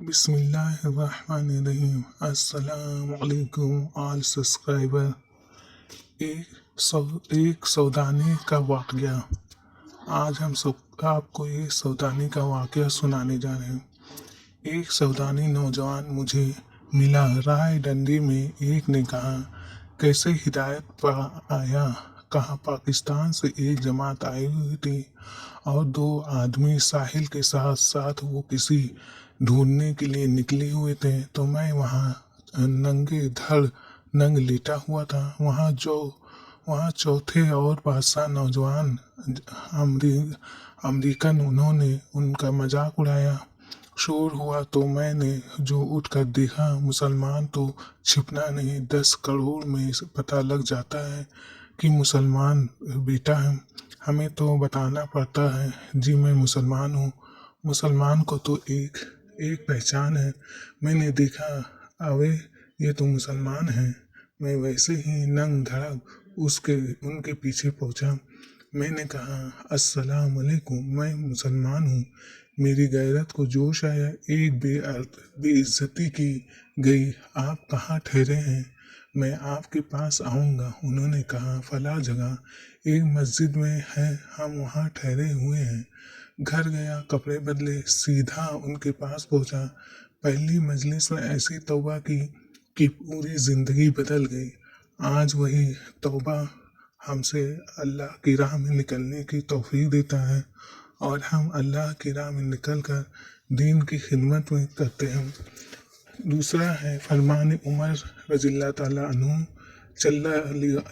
بسم اللہ الرحمن الرحیم۔ السلام علیکم آل سبسکرائبر۔ ایک سودانی کا واقعہ۔ آج ہم آپ کو ایک سودانی کا واقعہ سنانے جا رہے ہیں۔ ایک سودانی نوجوان مجھے ملا رائے ڈنڈی میں۔ ایک نے کہا، کیسے ہدایت پر آیا؟ کہا، پاکستان سے ایک جماعت آئی ہوئی تھی اور 2 آدمی ساحل کے ساتھ ساتھ وہ کسی ڈھونڈنے کے لیے نکلے ہوئے تھے، تو میں وہاں ننگے دھڑ ننگ لیٹا ہوا تھا۔ وہاں چوتھے اور بادشاہ نوجوان امریکن، انہوں نے ان کا مذاق اڑایا۔ شور ہوا تو میں نے جو اٹھ کر دیکھا، مسلمان تو چھپنا نہیں، 10 کروڑ میں پتہ لگ جاتا ہے کہ مسلمان بیٹا ہے۔ ہمیں تو بتانا پڑتا ہے، جی میں مسلمان ہوں۔ مسلمان کو تو ایک پہچان ہے۔ میں نے دیکھا، اوے یہ تو مسلمان ہیں۔ میں ویسے ہی ننگ دھڑ ان کے پیچھے پہنچا۔ میں نے کہا، السلام علیکم، میں مسلمان ہوں۔ میری غیرت کو جوش آیا، ایک بے عزتی کی گئی۔ آپ کہاں ٹھہرے ہیں؟ میں آپ کے پاس آؤں گا۔ انہوں نے کہا، فلاں جگہ ایک مسجد میں ہے، ہم وہاں ٹھہرے ہوئے ہیں۔ گھر گیا، کپڑے بدلے، سیدھا ان کے پاس پہنچا۔ پہلی مجلس میں ایسی توبہ کی کہ پوری زندگی بدل گئی۔ آج وہی توبہ ہم سے اللہ کی راہ میں نکلنے کی توفیق دیتا ہے اور ہم اللہ کی راہ میں نکل کر دین کی خدمت میں کرتے ہیں۔ دوسرا ہے فرمان عمر رضی اللہ تعالیٰ عنہ، چلا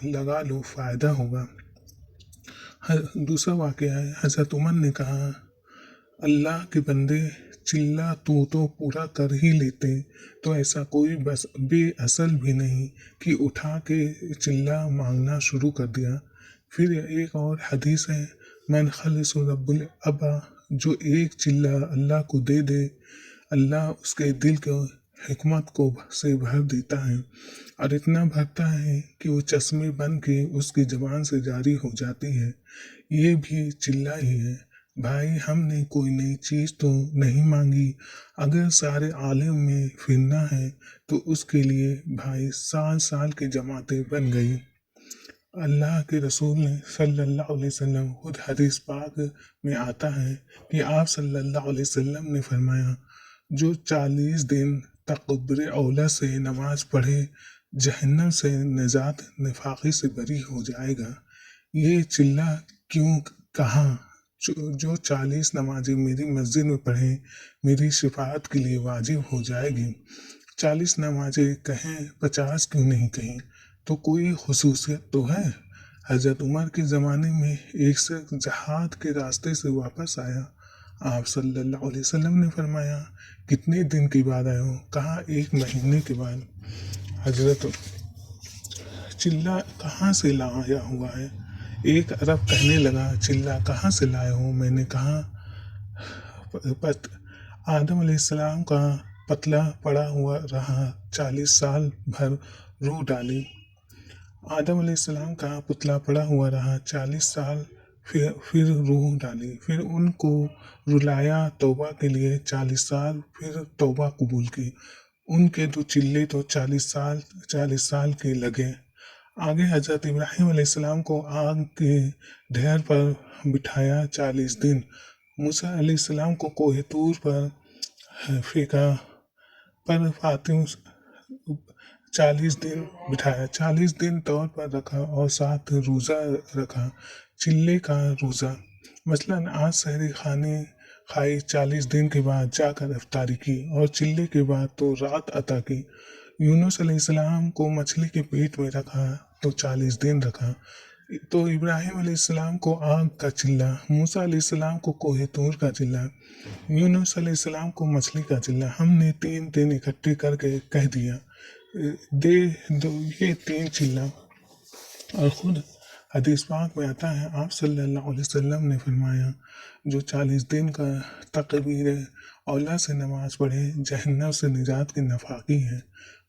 لگا لو فائدہ ہوگا۔ دوسرا واقعہ ہے، حضرت عمر نے کہا، اللہ کے بندے، چلا تو پورا کر ہی لیتے تو ایسا کوئی بے اصل بھی نہیں کہ اٹھا کے چلا مانگنا شروع کر دیا۔ پھر ایک اور حدیث ہے، من خلص رب العبا، جو ایک چلا اللہ کو دے دے، اللہ اس کے دل کو حکمت سے بھر دیتا ہے، اور اتنا بھرتا ہے کہ وہ چشمے بن کے اس کی زبان سے جاری ہو جاتی ہے۔ یہ بھی چلا ہی ہے۔ بھائی، ہم نے کوئی نئی چیز تو نہیں مانگی۔ اگر سارے عالم میں پھرنا ہے تو اس کے لیے بھائی سال کی جماعتیں بن گئی۔ اللہ کے رسول نے صلی اللہ علیہ وسلم، خود حدیث پاک میں آتا ہے کہ آپ صلی اللہ علیہ وسلم نے فرمایا، جو 40 دن تکبر اولا سے نماز پڑھے، جہنم سے نجات نفاقی سے بری ہو جائے گا۔ یہ چلا کیوں کہا؟ جو 40 نمازیں میری مسجد میں پڑھیں، میری شفاعت کے لیے واجب ہو جائے گی۔ 40 نمازیں کہیں، 50 کیوں نہیں کہیں؟ تو کوئی خصوصیت تو ہے۔ حضرت عمر کے زمانے میں ایک شخص جہاد کے راستے سے واپس آیا۔ آپ صلی اللہ علیہ وسلم نے فرمایا، کتنے دن کے بعد آئے ہو؟ کہا، 1 مہینے کے بعد۔ حضرت چلا کہاں سے لایا ہوا ہے؟ ایک عرب کہنے لگا، چلا کہاں سے لائے ہو؟ میں نے کہا، آدم علیہ السلام کا پتلا پڑا ہوا رہا، 40 سال بھر روح ڈالی۔ آدم علیہ السلام کا پتلا پڑا ہوا رہا 40 سال، پھر روح ڈالی، پھر ان کو رلایا توبہ کے لیے 40 سال، پھر توبہ قبول کی۔ ان کے 2 چلے تو 40 سال کے لگے۔ آگے حضرت ابراہیم علیہ السلام کو آگ کے ڈھیر پر بٹھایا 40 دن، موسیٰ علیہ السلام کو کوہ طور پر پھینکا، پر فاطم 40 دن بٹھایا، 40 دن طور پر رکھا اور 7 روزہ رکھا، چلے کا روزہ۔ مثلاً آج سحری کھائی، 40 دن کے بعد جا کر افطاری کی، اور چلے کے بعد تو رات عطا کی۔ یونس علیہ السلام کو مچھلی کے پیٹ میں رکھا تو 40 دن رکھا۔ تو ابراہیم علیہ السلام کو آگ کا چلہ، موسیٰ علیہ السلام کو کوہ طور کا چلہ، یونس علیہ السلام کو مچھلی کا چلہ۔ ہم نے 3 دن اکٹھے کر کے کہہ دیا، دے دو یہ 3 چلہ۔ اور خود حدیث پاک میں آتا ہے، آپ صلی اللہ علیہ وسلم نے فرمایا، جو 40 دن کا تکبیر اولا سے نماز پڑھے، جہنم سے نجات کی نفاقی ہے،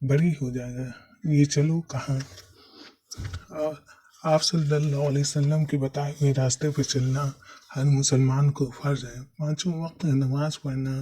بری ہو جائے گا۔ یہ چلو کہاں؟ آپ صلی اللہ علیہ وسلم کے بتائے ہوئے راستے پہ چلنا ہر مسلمان کو فرض ہے۔ 5 وقت نماز پڑھنا،